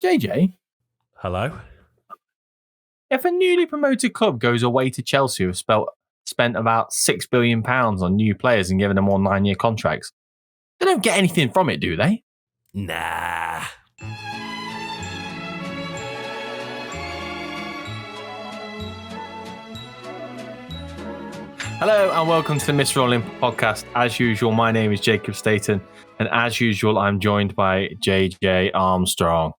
JJ, Hello? if a newly promoted club goes away to Chelsea who've spent about £6 billion on new players and given them all 9-year contracts, they don't get anything from it, do they? Nah. Hello and welcome to the Mr. Olympic podcast. As usual, my name is Jacob Staten, and as usual, I'm joined by JJ Armstrong.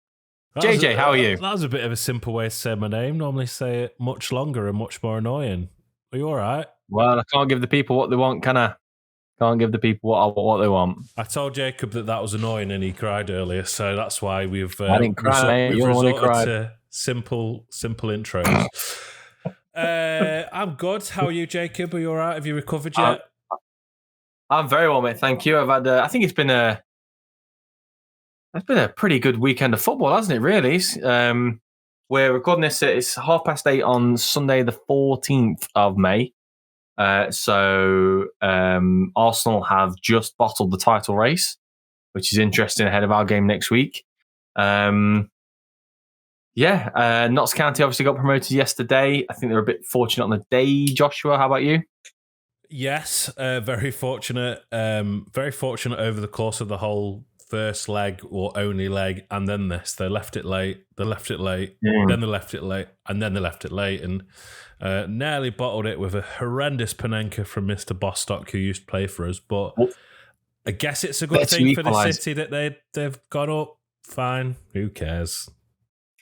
JJ, how are you? That was a bit of a simple way to say my name. Normally say it much longer and much more annoying. Are you all right? Well, I can't give the people what they want, can I? Can't give the people what they want. I told Jacob that was annoying and he cried earlier, so that's why we've I didn't cry, mate. we've You're the one who resorted cried. to simple intros. I'm good. How are you, Jacob? Are you all right? Have you recovered yet? I'm very well, mate. Thank you. I've had. I think it's been a pretty good weekend of football, hasn't it? Really. We're recording this. It's 8:30 on Sunday, the 14th of May. So Arsenal have just bottled the title race, which is interesting ahead of our game next week. Notts County obviously got promoted yesterday. I think they were a bit fortunate on the day. Joshua, how about you? Yes, very fortunate. Very fortunate over the course of the whole first leg or only leg, and then this. They left it late, then they left it late, and then they left it late, and nearly bottled it with a horrendous Panenka from Mr. Bostock, who used to play for us. But I guess it's a good thing for the city that they've gone up. Fine, who cares?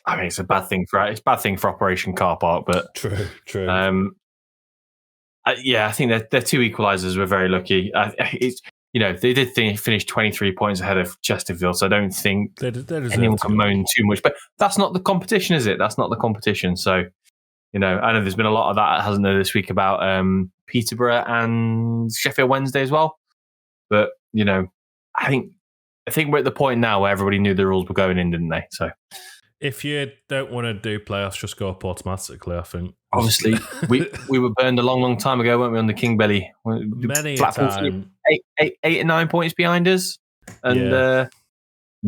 I mean, it's a bad thing for Operation Car Park, but true. I think their two equalisers were very lucky. They did finish 23 points ahead of Chesterfield, so I don't think anyone can moan too much. But that's not the competition, is it? That's not the competition. So, I know there's been a lot of that, hasn't there, this week about Peterborough and Sheffield Wednesday as well. But, I think we're at the point now where everybody knew the rules were going in, didn't they? So, if you don't want to do playoffs, just go up automatically, I think. Obviously, we were burned a long, long time ago, weren't we, on the King Belly? Many a time. 8 and 9 points behind us and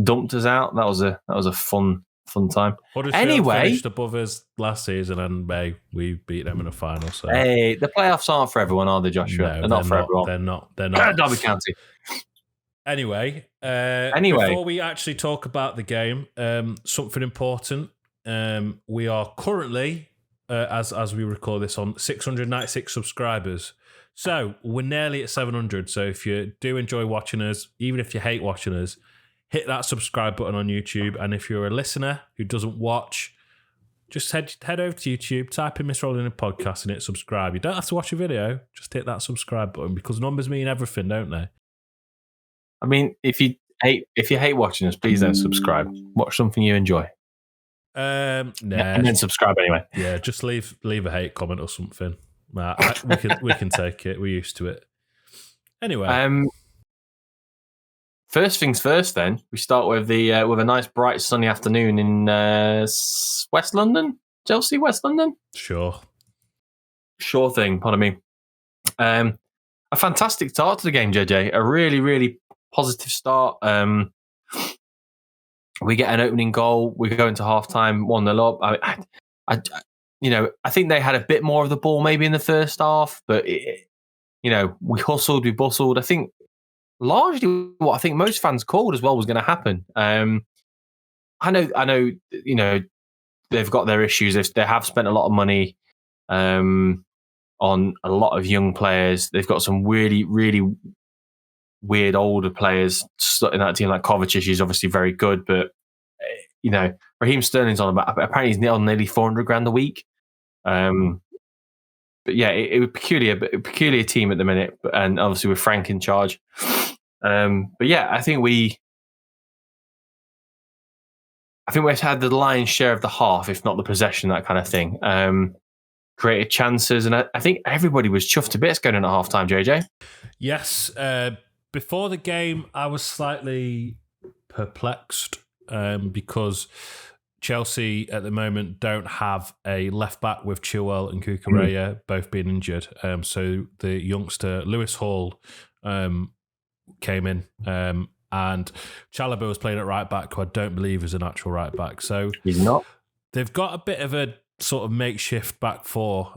dumped us out. That was a fun time. Huddersfield finished above us last season, and we beat them in a final. So hey, the playoffs aren't for everyone, are they, Joshua? No, they're not for everyone. They're not. Derby County. Anyway, before we actually talk about the game, something important. We are currently, as we record this, on 696 subscribers. So we're nearly at 700. So if you do enjoy watching us, even if you hate watching us, hit that subscribe button on YouTube. And if you're a listener who doesn't watch, just head over to YouTube, type in Mr. Rolling Podcast and hit subscribe. You don't have to watch a video, just hit that subscribe button, because numbers mean everything, don't they? I mean, if you hate watching us, please don't subscribe. Watch something you enjoy. And then subscribe anyway. Yeah, just leave a hate comment or something. We can take it. We're used to it. Anyway, first things first. Then we start with with a nice bright sunny afternoon in West London, Chelsea, West London. Sure thing. Pardon me. A fantastic start to the game, JJ. A really, really positive start. We get an opening goal. We go into halftime 1-0 up. I think they had a bit more of the ball maybe in the first half, but we hustled, we bustled. I think largely what I think most fans called as well was going to happen. I know. They've got their issues. They have spent a lot of money on a lot of young players. They've got some really, really weird older players in that team, like Kovacic is obviously very good, but Raheem Sterling's apparently he's on nearly 400 grand a week. But yeah, it was a peculiar team at the minute, and obviously with Frank in charge. But yeah, I think we've had the lion's share of the half, if not the possession, that kind of thing. Created chances, and I think everybody was chuffed to bits going in at halftime, JJ. Yes. Before the game, I was slightly perplexed because Chelsea at the moment don't have a left back with Chilwell and Cucurella both being injured. So the youngster Lewis Hall came in and Chalobah was playing at right back, who I don't believe is a natural right back. So he's not. They've got a bit of a sort of makeshift back four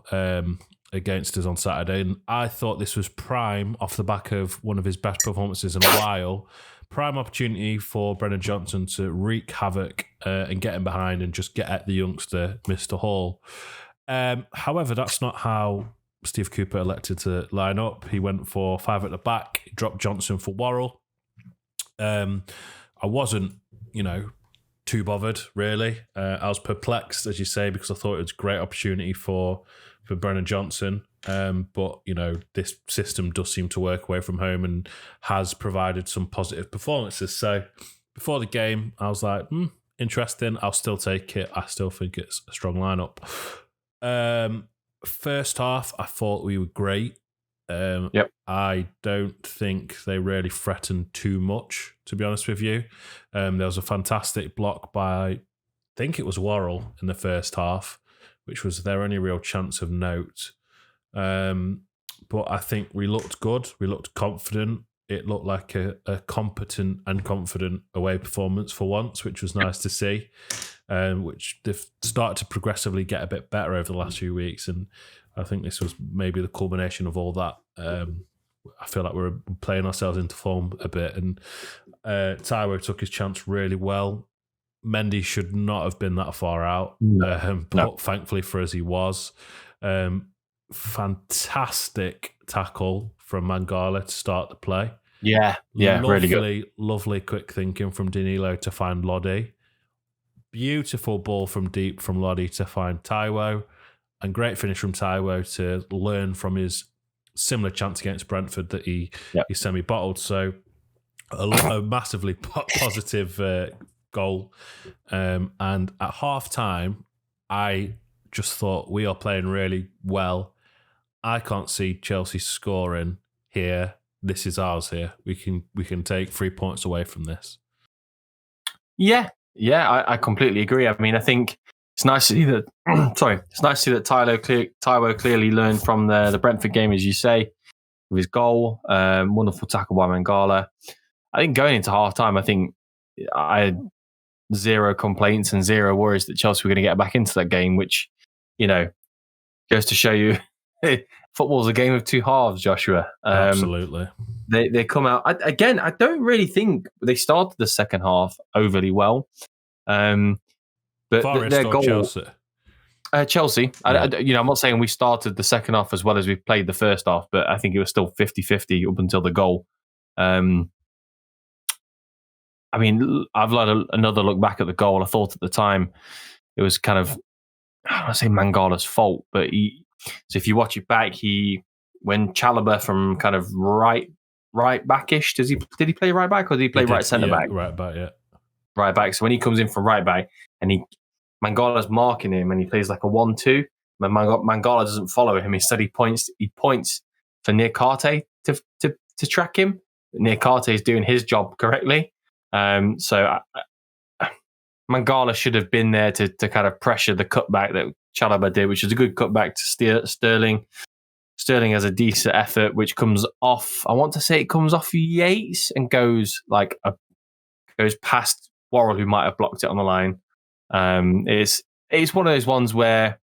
against us on Saturday, and I thought this was prime off the back of one of his best performances in a while. Prime opportunity for Brennan Johnson to wreak havoc and get him behind and just get at the youngster, Mr. Hall. However, that's not how Steve Cooper elected to line up. He went for 5 at the back, dropped Johnson for Worrell. I wasn't, too bothered, really. I was perplexed, as you say, because I thought it was a great opportunity for Brennan Johnson. But, this system does seem to work away from home and has provided some positive performances. So before the game, I was like, interesting. I'll still take it. I still think it's a strong lineup. First half, I thought we were great. Yep. I don't think they really threatened too much, to be honest with you. There was a fantastic block by, I think it was Worrell in the first half, which was their only real chance of note. But I think we looked good. We looked confident. It looked like a competent and confident away performance for once, which was nice to see, which they've started to progressively get a bit better over the last few weeks. And I think this was maybe the culmination of all that. I feel like we're playing ourselves into form a bit. And Taiwo took his chance really well. Mendy should not have been that far out, but thankfully for us, he was. Fantastic tackle from Mangala to start the play. Yeah, really good. Lovely quick thinking from Danilo to find Lodi. Beautiful ball from deep from Lodi to find Taiwo. And great finish from Taiwo to learn from his similar chance against Brentford that he semi-bottled. So a massively positive goal. And at half-time, I just thought we are playing really well. I can't see Chelsea scoring here. This is ours here. We can take 3 points away from this. Yeah, I completely agree. I mean, I think it's nice to see that. It's nice to see that Taiwo clearly learned from the Brentford game, as you say, with his goal. Wonderful tackle by Mangala. I think going into half time, I think I had zero complaints and zero worries that Chelsea were going to get back into that game, which goes to show you football's a game of two halves, Joshua. Absolutely. They come out again. I don't really think they started the second half overly well. But their goal, Chelsea. Chelsea. Yeah. I'm not saying we started the second half as well as we played the first half, but I think it was still 50-50 up until the goal. I mean, I've let another look back at the goal. I thought at the time it was kind of, I don't want to say Mangala's fault, but so if you watch it back, when Chalobah from kind of right backish, did he play right back or did he play right centre back? Right back, yeah. Right back. So when he comes in from right back and Mangala's marking him and he plays like a 1-2, but Mangala doesn't follow him. Instead, he points for Niakate to track him. Niakate is doing his job correctly. So Mangala should have been there to kind of pressure the cutback that Chalobah did, which is a good cutback to Sterling. Sterling has a decent effort, which comes off. I want to say it comes off Yates and goes past Worrell, who might have blocked it on the line. It's one of those ones where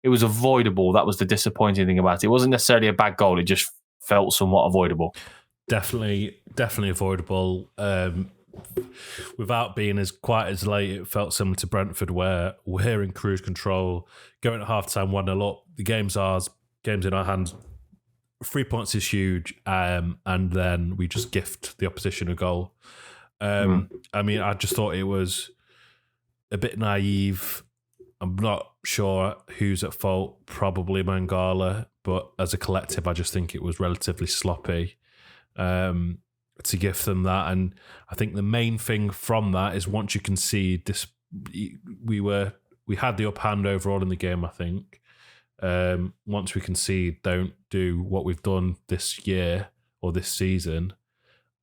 it was avoidable. That was the disappointing thing about it. It wasn't necessarily a bad goal. It just felt somewhat avoidable. Definitely avoidable. Without being quite as late, it felt similar to Brentford, where we're in cruise control, going at half-time 1-0 up. The game's ours, game's in our hands. 3 points is huge, and then we just gift the opposition a goal. I mean, I just thought it was a bit naive. I'm not sure who's at fault, probably Mangala, but as a collective, I just think it was relatively sloppy to give them that. And I think the main thing from that is once you concede, we had the upper hand overall in the game, I think. Once we concede, don't do what we've done this year or this season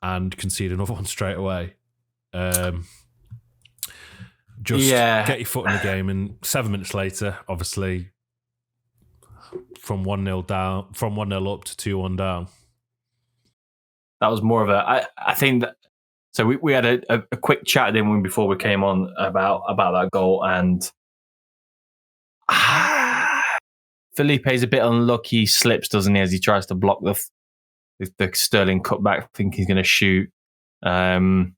and concede another one straight away. Get your foot in the game, and 7 minutes later, obviously, from 1-0 up to 2-1 down. That was more of I think that So we had a quick chat, didn't we, before we came on about that goal, and Felipe's a bit unlucky. He slips, doesn't he, as he tries to block the Sterling cutback. I think he's going to shoot. I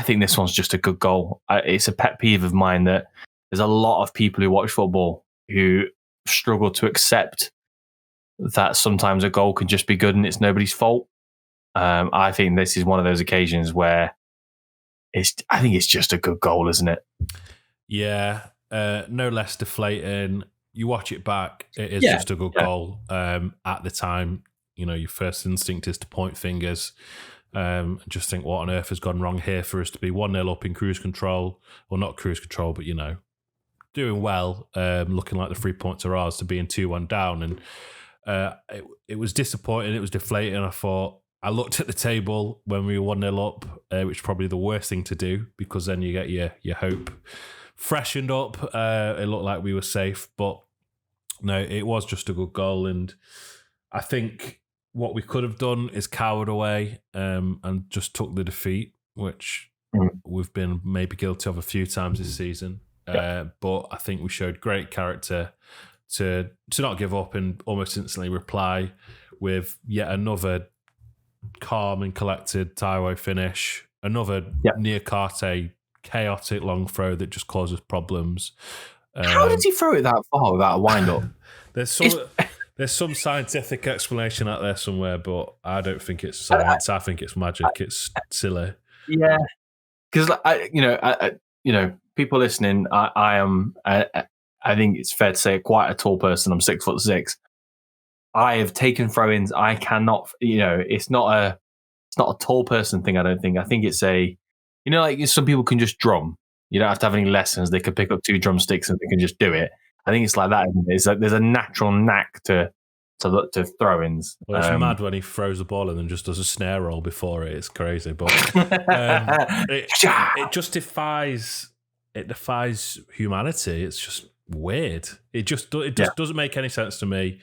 think this one's just a good goal. It's a pet peeve of mine that there's a lot of people who watch football who struggle to accept that sometimes a goal can just be good and it's nobody's fault. I think this is one of those occasions where I think it's just a good goal, isn't it? Yeah, no less deflating. You watch it back, it is just a good goal. At the time, your first instinct is to point fingers. Just think, what on earth has gone wrong here for us to be 1-0 up in cruise control? Well, not cruise control, but, doing well, looking like the 3 points are ours, to being 2-1 down. And it was disappointing, it was deflating. I looked at the table when we were 1-0 up, which is probably the worst thing to do, because then you get your hope freshened up. It looked like we were safe, but no, it was just a good goal. And I think what we could have done is cowered away and just took the defeat, which we've been maybe guilty of a few times this season. But I think we showed great character to not give up and almost instantly reply with yet another calm and collected Taiwo finish, another near Karte chaotic long throw that just causes problems. How did he throw it that far without a wind up? There's some scientific explanation out there somewhere, but I don't think it's science. I think it's magic. It's silly. Yeah, because people listening, I am. I think it's fair to say quite a tall person. I'm 6'6". I have taken throw-ins. I cannot. It's not a tall person thing. I don't think. I think it's a. Like some people can just drum. You don't have to have any lessons. They can pick up 2 drumsticks and they can just do it. I think it's like that. It's like there's a natural knack to throw-ins. Well, it's mad when he throws the ball and then just does a snare roll before it. It's crazy, but it just defies humanity. It's just weird. It just doesn't make any sense to me.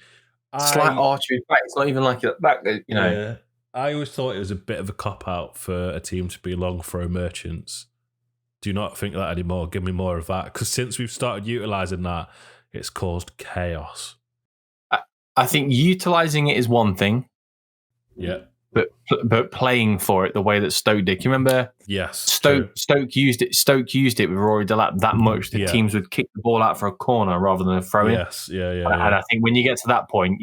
It's like archery. It's not even like that. Yeah. I always thought it was a bit of a cop-out for a team to be long throw merchants. Do not think that anymore. Give me more of that. Because since we've started utilising that, it's caused chaos. I think utilising it is one thing. Yeah. But playing for it the way that Stoke did. Can you remember? Yes. Stoke used it. Stoke used it with Rory Delap that much. The teams would kick the ball out for a corner rather than a throw-in. Yes. Yeah. And I think when you get to that point,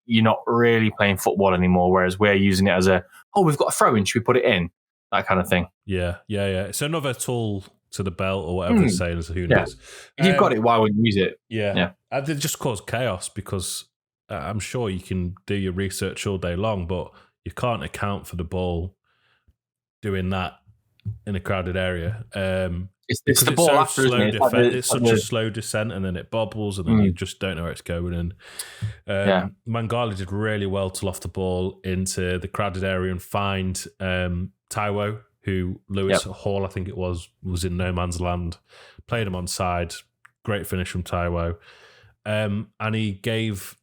you're not really playing football anymore, whereas we're using it as we've got a throw-in, should we put it in? That kind of thing. Yeah. It's another tool to the belt or whatever it's saying, as who knows. If you've got it, why wouldn't you use it? Yeah. And it just caused chaos because I'm sure you can do your research all day long, but you can't account for the ball doing that in a crowded area. It's the ball after, isn't it? It's such a slow descent, and then it bobbles, and then you just don't know where it's going. And Mangala did really well to loft the ball into the crowded area and find Taiwo, who Lewis Hall, I think it was in no man's land, played him on side. Great finish from Taiwo. And he gave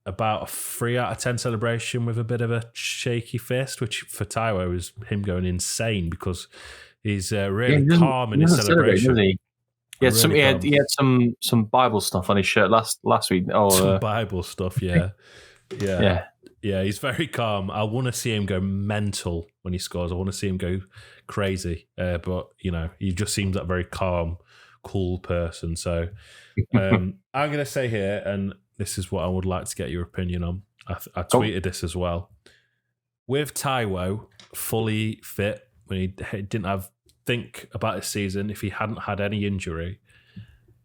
about a 3 out of 10 celebration with a bit of a shaky fist, which for Taiwo is him going insane because he's really calm in his celebration. He had some Bible stuff on his shirt last week. Some Bible stuff, yeah. He's very calm. I want to see him go mental when he scores. I want to see him go crazy. But he just seems like a very calm, cool person. So I'm going to say here, and this is what I would like to get your opinion on. I tweeted this as well. With Taiwo fully fit, when he didn't think about his season, if he hadn't had any injury,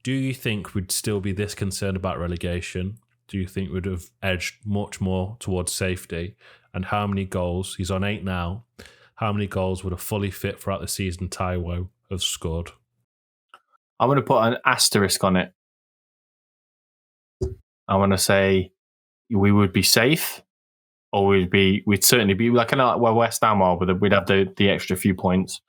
do you think we'd still be this concerned about relegation? Do you think we'd have edged much more towards safety? And how many goals, he's on 8 now, how many goals would a fully fit throughout the season Taiwo have scored? I'm going to put an asterisk on it. I want to say we would be safe, or we'd certainly be like where West Ham are, but we'd have the extra few points.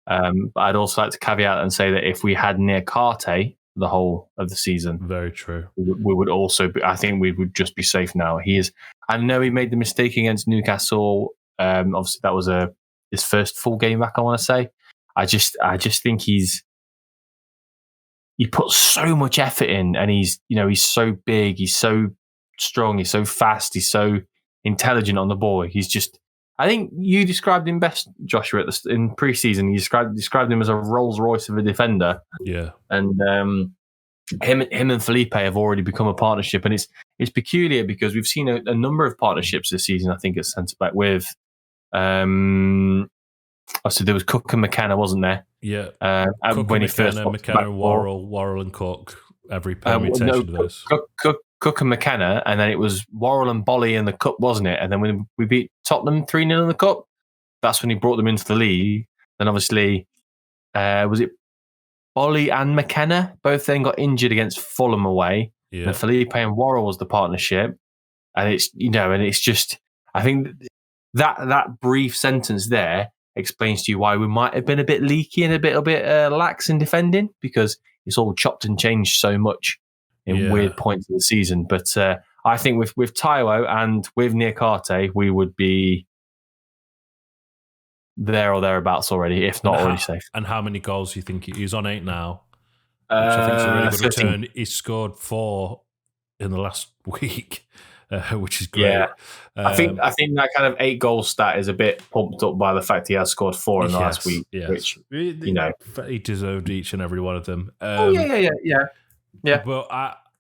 But I'd also like to caveat and say that if we had near Karte the whole of the season, very true, we would also be, I think we would just be safe now. I know he made the mistake against Newcastle Obviously, that was his first full game back, I want to say. I just think he puts so much effort in, and he's so big, he's so strong, he's so fast, he's so intelligent on the ball. He's just, I think you described him best, Joshua, in pre-season. You described him as a Rolls Royce of a defender. Yeah, and him and Felipe have already become a partnership, and it's peculiar because we've seen a number of partnerships this season. I think at centre back with, so there was Cook and McKenna, wasn't there? Yeah. Cook when he first McKenna and Worrell and Cook. Every permutation of those. Cook and McKenna, and then it was Worrell and Bolly in the cup, wasn't it? And then when we beat Tottenham 3-0 in the cup, that's when he brought them into the league. Then obviously, was it Bolly and McKenna both then got injured against Fulham away? Yeah. And Felipe and Worrell was the partnership, and it's just, I think that brief sentence there explains to you why we might have been a bit leaky and a bit lax in defending, because it's all chopped and changed so much in weird points of the season. But I think with Taiwo and with Niakate, we would be there or thereabouts already, if not already safe. And how many goals do you think he's on? 8 now? Which I think is a really good return. He's scored 4 in the last week, which is great. Yeah. I think that kind of 8 goal stat is a bit pumped up by the fact he has scored 4 in the last week, which, he deserved each and every one of them. Yeah. But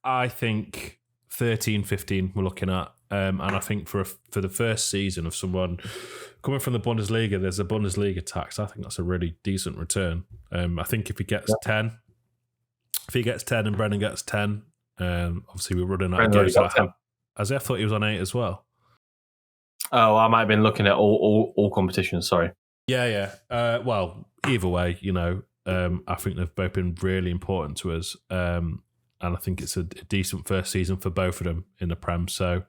I think 13, 15 we're looking at. And I think for the first season of someone coming from the Bundesliga, there's a Bundesliga tax. I think that's a really decent return. I think if he gets 10, and Brendan gets 10, obviously we're running out of games. As I thought he was on 8 as well. Oh, I might have been looking at all competitions. Sorry. Yeah. Well, either way, I think they've both been really important to us. And I think it's a decent first season for both of them in the Prem. So,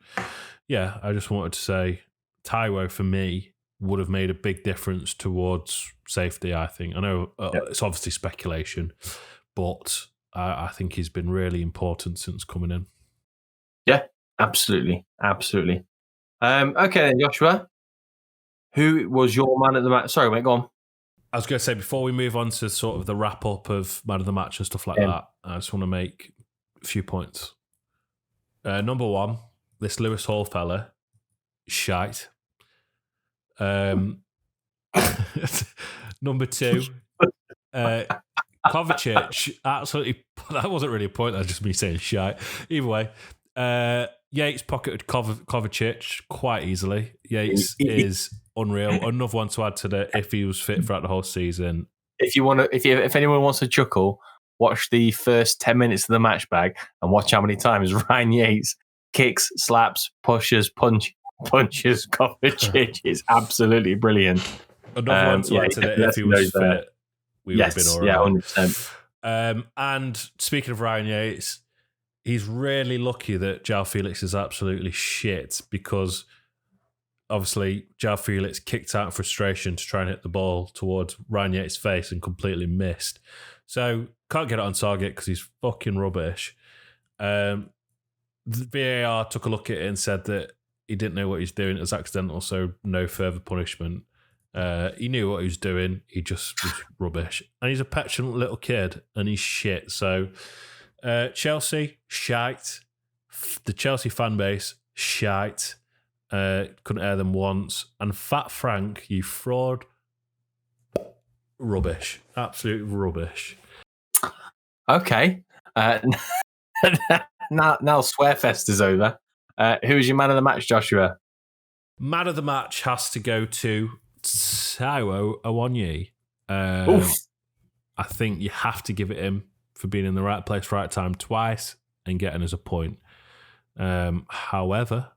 yeah, I just wanted to say Taiwo, for me, would have made a big difference towards safety, I think. I know it's obviously speculation, but I think he's been really important since coming in. Yeah, absolutely. Okay, then, Joshua, who was your man at the match? Sorry, mate, go on. I was going to say, before we move on to sort of the wrap-up of man of the match and stuff like that, I just want to make a few points. Number 1, this Lewis Hall fella, shite. Number 2, Kovacic, absolutely, that wasn't really a point, that was just me saying shite. Either way, Yates pocketed Kovacic quite easily. Yates is unreal. Another one to add to the if he was fit throughout the whole season. If anyone wants to chuckle, watch the first 10 minutes of the match bag and watch how many times Ryan Yates kicks, slaps, pushes, punches Kovacic. It's absolutely brilliant. Another one to add to the if he was fit, we would have been all right. 100%. And speaking of Ryan Yates, he's really lucky that João Felix is absolutely shit, because obviously João Felix kicked out in frustration to try and hit the ball towards Ryan Yates' face and completely missed. So can't get it on target because he's fucking rubbish. The VAR took a look at it and said that he didn't know what he was doing. It was accidental, so no further punishment. He knew what he was doing. He just was rubbish. And he's a petulant little kid and he's shit. So Chelsea, shite. The Chelsea fan base, shite. Couldn't air them once. And Fat Frank, you fraud, rubbish. Absolute rubbish. Okay. Now Swearfest is over. Who is your man of the match, Joshua? Man of the match has to go to Taiwo Awoniyi. I think you have to give it him for being in the right place, right time twice and getting us a point. However,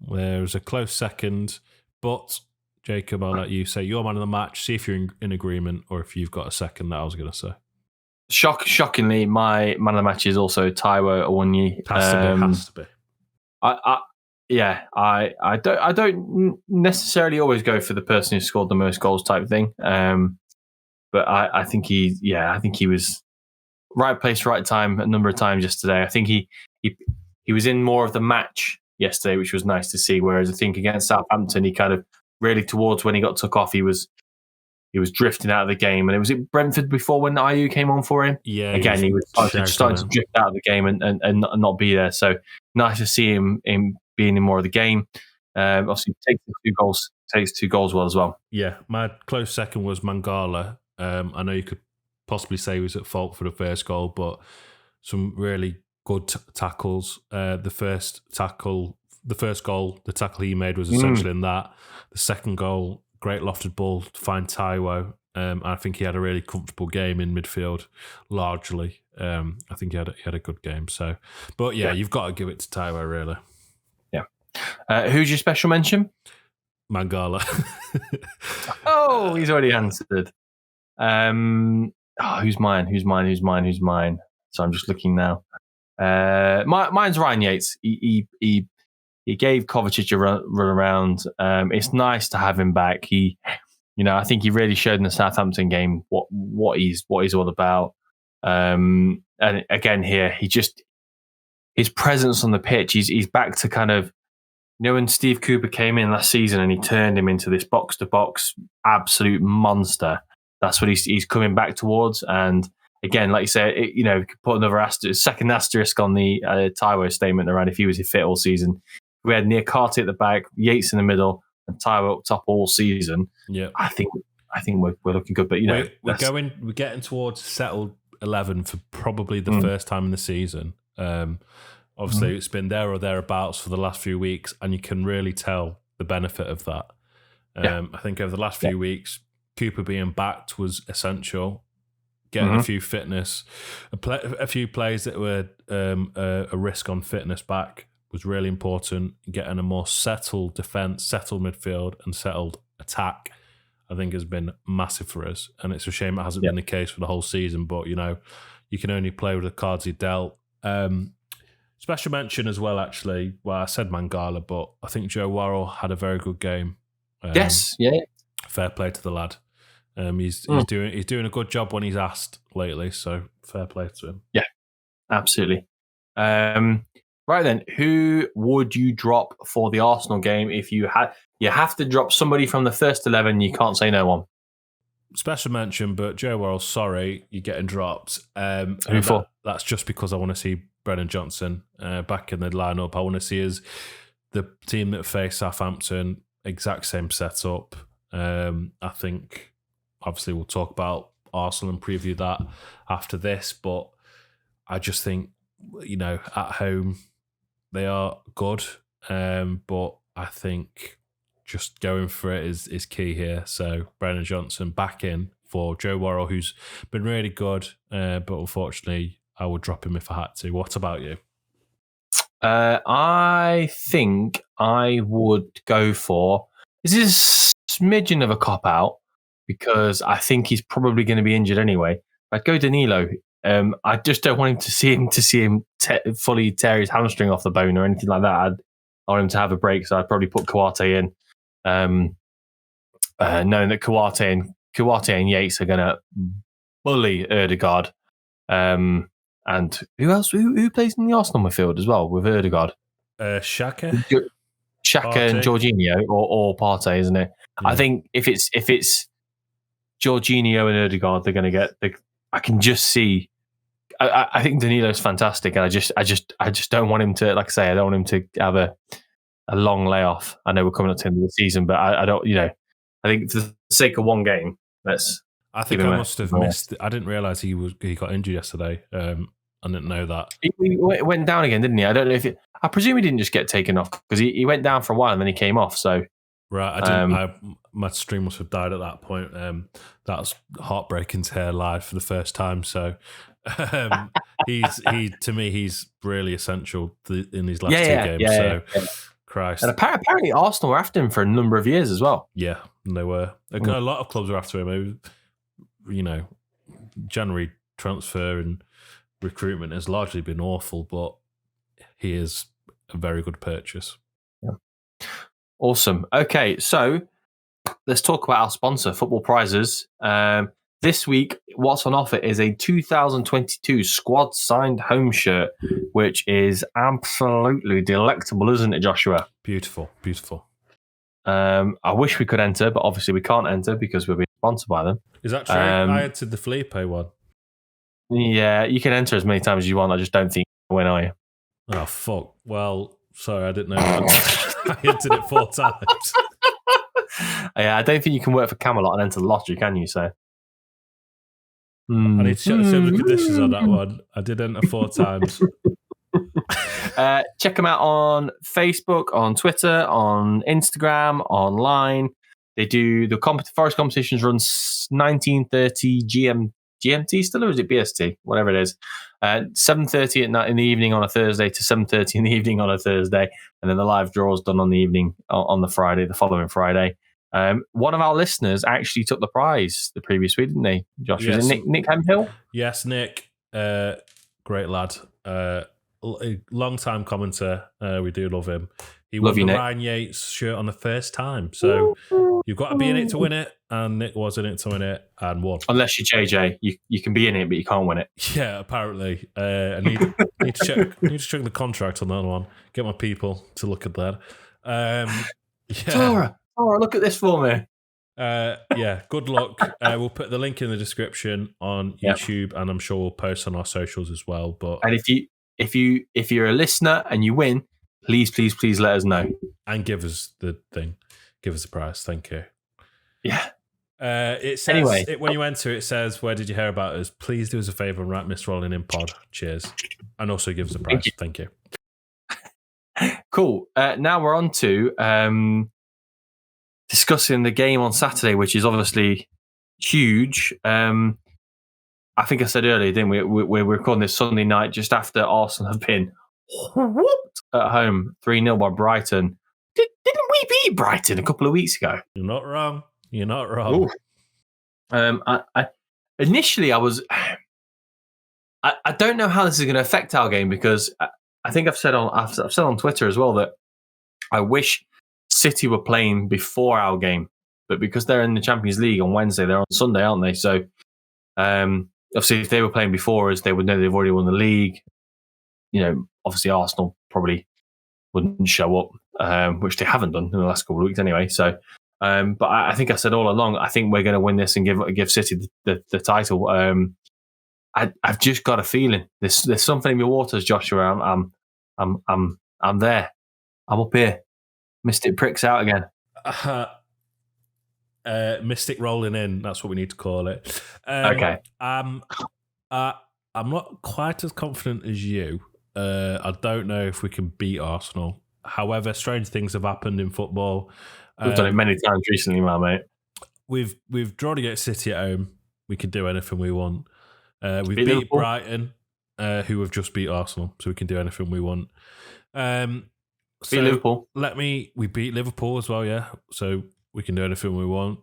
there's a close second, but Jacob, I'll let you say your man of the match, see if you're in agreement or if you've got a second that I was going to say. Shockingly, my man of the match is also Taiwo Awoniyi. Has to be. I don't necessarily always go for the person who scored the most goals type thing. But I think he was right place, right time a number of times yesterday. I think he was in more of the match yesterday, which was nice to see. Whereas I think against Southampton, he kind of really towards when he got took off, he was drifting out of the game. And it was at Brentford before when IU came on for him. Yeah, again, he was starting to drift out of the game and not be there. So nice to see him being in more of the game. Obviously, takes two goals well as well. Yeah, my close second was Mangala. I know you could possibly say he was at fault for the first goal, but some really good tackles. The first goal, the tackle he made was essentially in that. The second goal, great lofted ball to find Taiwo. I think he had a really comfortable game in midfield, largely. I think he had a good game. So, but yeah, you've got to give it to Taiwo, really. Yeah. Who's your special mention? Mangala. Oh, he's already answered. Who's mine? So I'm just looking now. Mine's Ryan Yates. He gave Kovacic a run around. It's nice to have him back. I think he really showed in the Southampton game what he's all about. And again here, his presence on the pitch. He's back to kind of, when Steve Cooper came in last season and he turned him into this box to box absolute monster. That's what he's coming back towards. And again, like you said, you could put another second asterisk on the Taiwo statement around if he was fit all season. We had Niakate at the back, Yates in the middle, and Taiwo up top all season. Yeah, I think we're looking good. But we're getting towards settled 11 for probably the first time in the season. Obviously, it's been there or thereabouts for the last few weeks, and you can really tell the benefit of that. I think over the last few weeks, Cooper being backed was essential. Getting a few fitness, a few plays that were a risk on fitness back was really important. Getting a more settled defence, settled midfield, and settled attack, I think has been massive for us. And it's a shame it hasn't been the case for the whole season. But you can only play with the cards you dealt. Special mention as well, actually. Well, I said Mangala, but I think Joe Worrell had a very good game. Yes, yeah. Fair play to the lad. He's doing a good job when he's asked lately, so fair play to him. Yeah, absolutely. Right then, who would you drop for the Arsenal game if you have to drop somebody from the first 11? You can't say no one. Special mention, but Joe Worrell, sorry, you're getting dropped. Who for? That's just because I want to see Brennan Johnson back in the lineup. I want to see the team that faced Southampton, exact same setup. I think, obviously, we'll talk about Arsenal and preview that after this, but I just think, at home, they are good, but I think just going for it is key here. So Brennan Johnson back in for Joe Worrell, who's been really good, but unfortunately, I would drop him if I had to. What about you? I think I would go for... This is a smidgen of a cop-out because I think he's probably going to be injured anyway. I'd go Danilo. I just don't want him to see him fully tear his hamstring off the bone or anything like that. I want him to have a break, so I'd probably put Kouyaté in, knowing that Kouyaté and Yates are going to bully Ødegaard. And who else? Who plays in the Arsenal midfield as well with Ødegaard? Xhaka and Jorginho or Partey, isn't it? Yeah. I think if it's Jorginho and Ødegaard, they're going to get. I can just see. I think Danilo's fantastic, and I just don't want him to. Like I say, I don't want him to have a long layoff. I know we're coming up to the end of the season, but I don't. I think for the sake of one game, I think I must have missed. I didn't realise he got injured yesterday. I didn't know that. He went down again, didn't he? I don't know if I presume he didn't just get taken off because he went down for a while and then he came off. So right, I didn't. My stream must have died at that point. That was heartbreaking to hear live for the first time. So he's really essential in his last two games. Yeah. Christ. And apparently Arsenal were after him for a number of years as well. Yeah, they were. A lot of clubs were after him. January transfer and recruitment has largely been awful, but he is a very good purchase. Yeah. Awesome. Okay, so let's talk about our sponsor, Football Prizes. This week, what's on offer is a 2022 squad signed home shirt, which is absolutely delectable, isn't it, Joshua? Beautiful. I wish we could enter, but obviously we can't enter because we're being sponsored by them. Is that true? I entered the Felipe one. Yeah, you can enter as many times as you want. I just don't think you win, are you? Oh, fuck. Well, sorry, I didn't know that. I entered it 4 times. Yeah, I don't think you can work for Camelot and enter the lottery, can you? So I need to check the terms and conditions on that one. I did enter 4 times. Check them out on Facebook, on Twitter, on Instagram, online. They do the Forest competitions run 19:30 GMT still, or is it BST? Whatever it is. 7:30 at night in the evening on a Thursday to 7:30 in the evening on a Thursday, and then the live draw is done on the evening on the Friday, the following Friday. One of our listeners actually took the prize the previous week, didn't they, Josh? Yes. Was it Nick Hemhill? Yes, Nick. Great lad. A long-time commenter. We do love him. He won the Ryan Yates shirt on the first time. So you've got to be in it to win it, and Nick was in it to win it and won. Unless you're JJ, you can be in it, but you can't win it. Yeah, apparently. I need to check the contract on that one. Get my people to look at that. Tora, look at this for me. Yeah, good luck. We'll put the link in the description on YouTube, and I'm sure we'll post on our socials as well. But and if you're a listener and you win, please let us know and give us the thing, give us the prize. Thank you. Yeah. It says anyway, when you enter, it says, "Where did you hear about us? Please do us a favor and write Miss Rolling In Pod. Cheers." And also give us a prize. Thank you. Cool. Now we're on to discussing the game on Saturday, which is obviously huge. I think I said earlier, didn't we? We're recording this Sunday night just after Arsenal have been whooped at home 3-0 by Brighton. Didn't we beat Brighton a couple of weeks ago? You're not wrong. Initially, I was. I don't know how this is going to affect our game because I think I've said on Twitter as well that I wish City were playing before our game, but because they're in the Champions League on Wednesday, they're on Sunday, aren't they? So, obviously, if they were playing before us, they would know they've already won the league. You know, obviously, Arsenal probably wouldn't show up, which they haven't done in the last couple of weeks anyway. So, but I think I said all along, I think we're going to win this and give City the title. I've just got a feeling there's something in my waters, Joshua. I'm there. I'm up here. Mystic pricks out again. Mystic rolling in. That's what we need to call it. Okay. I'm not quite as confident as you. I don't know if we can beat Arsenal. However, strange things have happened in football. We've done it many times recently, my mate. We've drawn against City at home. We can do anything we want. We've beat Brighton, who have just beat Arsenal, so we can do anything we want. Beat Liverpool. We beat Liverpool as well, yeah. So we can do anything we want.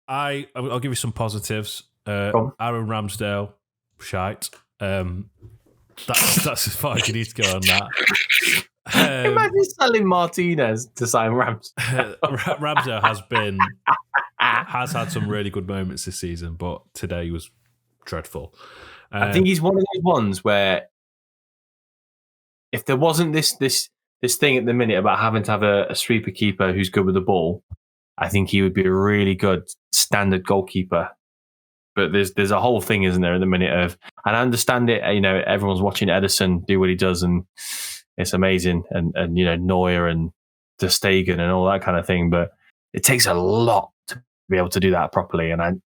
I'll give you some positives. Aaron Ramsdale, shite. That's as far as you need to go on that. Imagine selling Martinez to sign Rams. Ramsdale has had some really good moments this season, but today was dreadful. I think he's one of those ones where if there wasn't this thing at the minute about having to have a sweeper keeper who's good with the ball, I think he would be a really good standard goalkeeper. But there's a whole thing, isn't there, at the minute of, and I understand it. You know, everyone's watching Ederson do what he does, and it's amazing, and you know, Neuer and Ter Stegen and all that kind of thing. But it takes a lot to be able to do that properly, and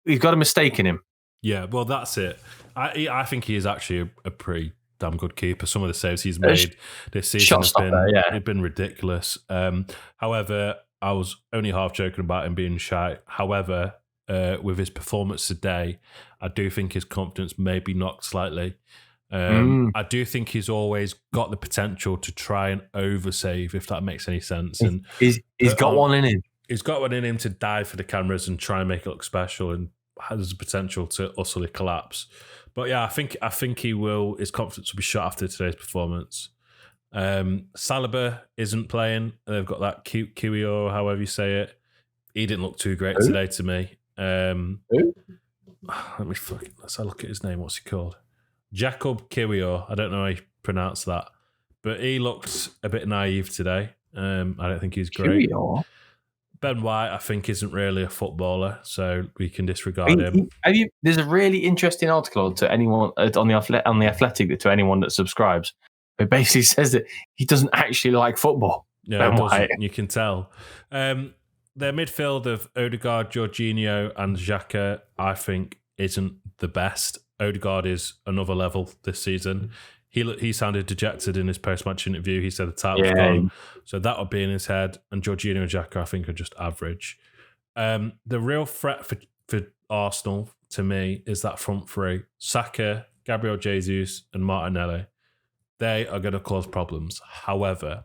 he's got a mistake in him. Yeah, well, that's it. I think he is actually a pretty damn good keeper. Some of the saves he's made this season have been ridiculous. However, I was only half joking about him being shy. However, with his performance today, I do think his confidence may be knocked slightly. I do think he's always got the potential to try and oversave, if that makes any sense. And he's got one in him. He's got one in him to dive for the cameras and try and make it look special, and has the potential to utterly collapse. But yeah, I think he will. His confidence will be shot after today's performance. Saliba isn't playing. They've got that Kiwi or however you say it. He didn't look too great today to me. Let's have a look at his name. What's he called? Jacob Kiwior. I don't know how you pronounce that, but he looked a bit naive today. I don't think he's great. Cheerio. Ben White, I think, isn't really a footballer, so we can disregard him. There's a really interesting article to anyone on the Athletic to anyone that subscribes. It basically says that he doesn't actually like football. Yeah, it doesn't. You can tell. Their midfield of Odegaard, Jorginho, and Xhaka, I think, isn't the best. Odegaard is another level this season. He sounded dejected in his post-match interview. He said the title's gone. So that would be in his head. And Jorginho and Xhaka, I think, are just average. The real threat for Arsenal, to me, is that front three. Saka, Gabriel Jesus, and Martinelli. They are going to cause problems. However,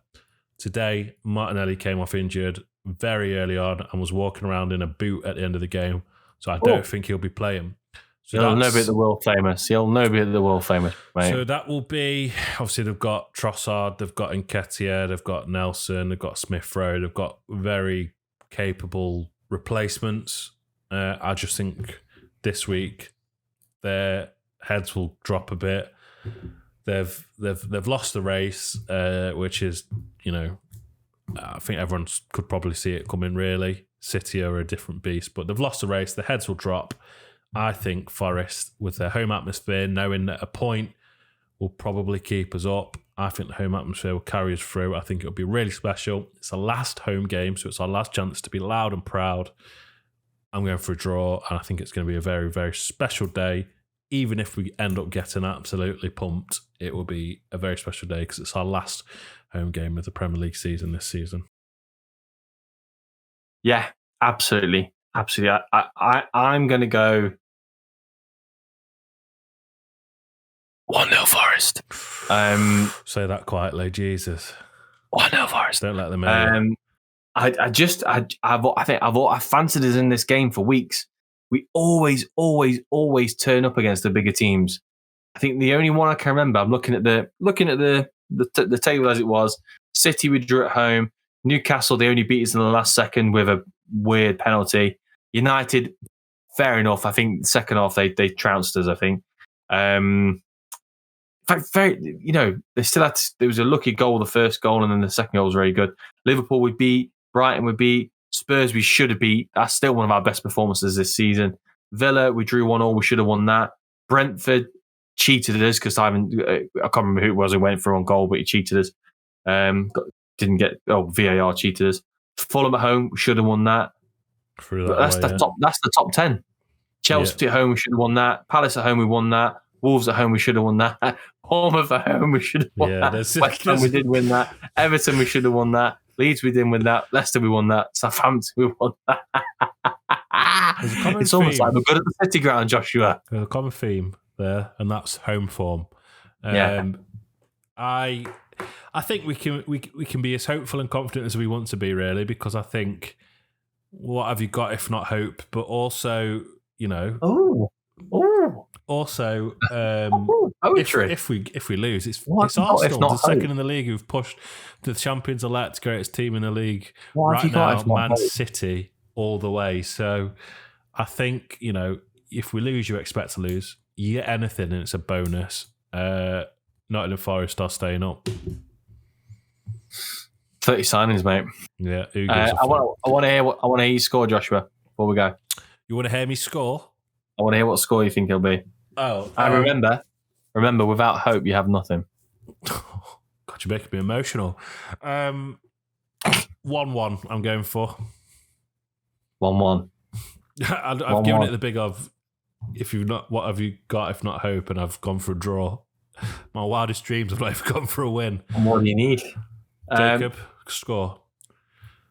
today, Martinelli came off injured very early on and was walking around in a boot at the end of the game. So I don't think he'll be playing. So he'll never be the world famous. He'll never be the world famous, mate. So that will be, obviously, they've got Trossard, they've got Nketiah, they've got Nelson, they've got Smith-Rowe, they've got very capable replacements. I just think this week their heads will drop a bit. They've lost the race, which is, I think everyone could probably see it coming, really. City are a different beast, but they've lost the race. The heads will drop. I think Forest, with their home atmosphere, knowing that a point will probably keep us up, I think the home atmosphere will carry us through. I think it'll be really special. It's the last home game, so it's our last chance to be loud and proud. I'm going for a draw, and I think it's going to be a very, very special day. Even if we end up getting absolutely pumped, it will be a very special day because it's our last home game of the Premier League season this season. Yeah, absolutely. Absolutely. I'm going to go 1-0 Forest. Say that quietly, Jesus. 1-0 Forest. Don't let them in. I've fancied us in this game for weeks. We always turn up against the bigger teams. I think the only one I can remember, I'm looking at the table as it was. City we drew at home. Newcastle, they only beat us in the last second with a weird penalty. United, fair enough. I think the second half they trounced us. I think. In fact, they still had. There was a lucky goal, the first goal, and then the second goal was very good. Liverpool we beat. Brighton we beat. Spurs we should have beat. That's still one of our best performances this season. Villa we drew 1-1. We should have won that. Brentford cheated us because I can't remember who it was who went for on goal, but he cheated us. VAR cheated us. Fulham at home we should have won that. That's the top 10. Chelsea at home we should have won that. Palace at home we won that. Wolves at home we should have won that. Bournemouth at home we should have won that. West Ham we did win that. Everton we should have won that. Leeds we didn't win that. Leicester we won that. Southampton we won that. It's almost like we're good at the City ground, Joshua. There's a common theme there, and that's home form. I think we can be as hopeful and confident as we want to be, really, because I think what have you got if not hope? But also, if we lose, it's Arsenal, the second in the league, who've pushed the champions-elect, greatest team in the league right now. Man City all the way. So I think if we lose, you expect to lose. You get anything, and it's a bonus. Nottingham Forest are staying up. 30 signings, mate. Yeah, I want to hear you score, Joshua. Before we go, you want to hear me score? I want to hear what score you think it'll be. Oh, remember, without hope, you have nothing. God, you're making me emotional. 1-1. I'm going for 1-1. I've given it the big of. What have you got if not hope? And I've gone for a draw. My wildest dreams have not even gone for a win. And what do you need? Jacob, score.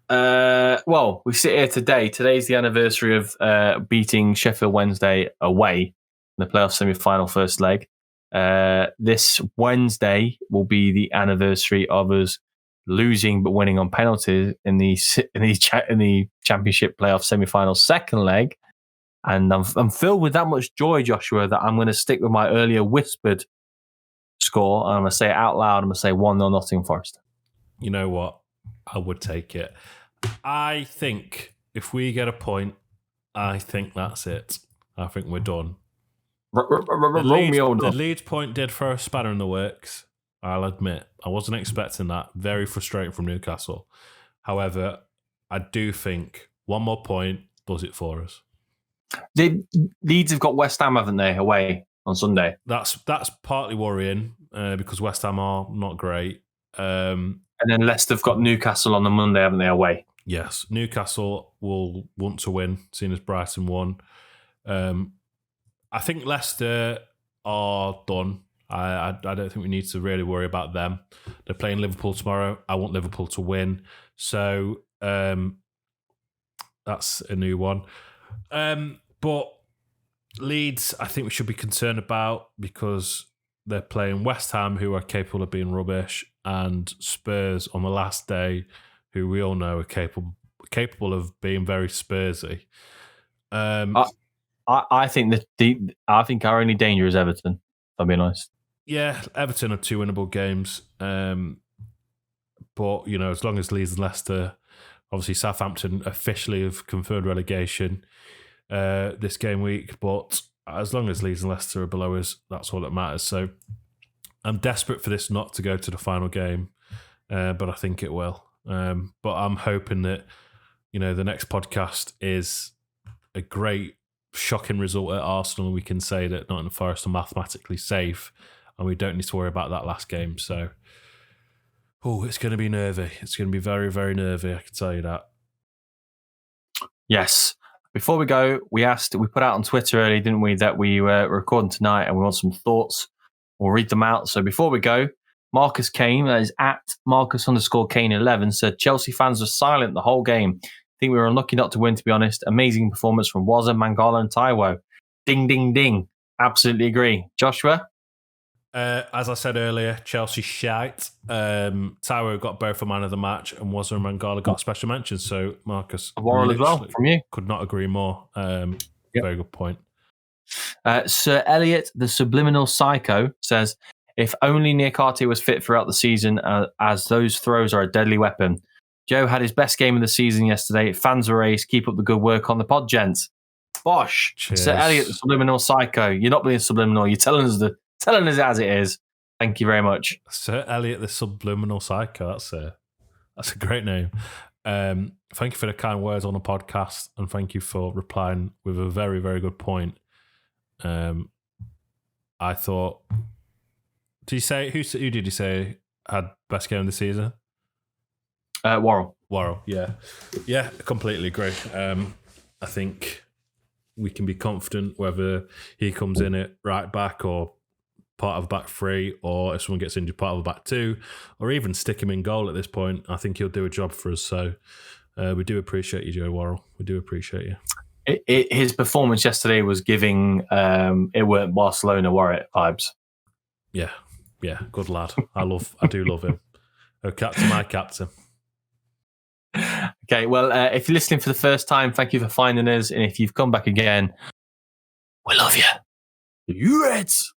Well, we sit here today. Today's the anniversary of beating Sheffield Wednesday away in the playoff semi-final first leg. This Wednesday will be the anniversary of us losing but winning on penalties in the championship playoff semi-final second leg. And I'm filled with that much joy, Joshua, that I'm going to stick with my earlier whispered score. I'm going to say it out loud. I'm going to say 1-0 Nottingham Forest. You know what? I would take it. I think if we get a point, I think that's it. I think we're done. The Leeds point did throw a spanner in the works. I'll admit. I wasn't expecting that. Very frustrating from Newcastle. However, I do think one more point does it for us. Leeds have got West Ham, haven't they, away on Sunday? That's partly worrying because West Ham are not great. And then Leicester have got Newcastle on the Monday, haven't they, away? Yes, Newcastle will want to win, seeing as Brighton won. I think Leicester are done. I don't think we need to really worry about them. They're playing Liverpool tomorrow. I want Liverpool to win. So that's a new one. But Leeds, I think we should be concerned about because they're playing West Ham, who are capable of being rubbish, and Spurs on the last day, who we all know are capable of being very Spursy. I think our only danger is Everton, if I'm being honest. Yeah, Everton are 2 winnable games. But, as long as Leeds and Leicester, obviously Southampton officially have confirmed relegation this game week, but as long as Leeds and Leicester are below us, that's all that matters. So I'm desperate for this not to go to the final game, but I think it will. But I'm hoping that, the next podcast is a great, shocking result at Arsenal, and we can say that Nottingham Forest are mathematically safe, and we don't need to worry about that last game. So, it's going to be nervy. It's going to be very, very nervy, I can tell you that. Yes. Before we go, we put out on Twitter earlier, didn't we, that we were recording tonight and we want some thoughts. We'll read them out. So before we go, Marcus Kane, that is at Marcus_Kane11, said Chelsea fans were silent the whole game. I think we were unlucky not to win, to be honest. Amazing performance from Wazza, Mangala and Taiwo. Ding, ding, ding. Absolutely agree. Joshua? As I said earlier, Chelsea shite. Taiwo got both for man of the match, and Wazza and Mangala got special mentions. So, Marcus, Warren as well from you. Could not agree more. Very good point. Sir Elliot, the subliminal psycho, says, if only Niakate was fit throughout the season, as those throws are a deadly weapon. Joe had his best game of the season yesterday. Fans were ace. Keep up the good work on the pod, gents. Bosh. Cheers. Sir Elliot, the subliminal psycho. You're not being subliminal. You're telling us it as it is. Thank you very much. Sir Elliot, the subliminal psycho. That's a great name. Thank you for the kind words on the podcast, and thank you for replying with a very, very good point. I thought, did you say who did you say had best game of the season? Worrell, yeah, I completely agree. I think we can be confident whether he comes in at right back or part of back three, or if someone gets injured, part of the back two, or even stick him in goal at this point. I think he'll do a job for us. So we do appreciate you, Joe Worrell. We do appreciate you. His performance yesterday was giving it weren't Barcelona Warwick vibes. Yeah, good lad. I do love him. Oh, captain, my captain. Okay, well, if you're listening for the first time, thank you for finding us, and if you've come back again, we love you. You Reds.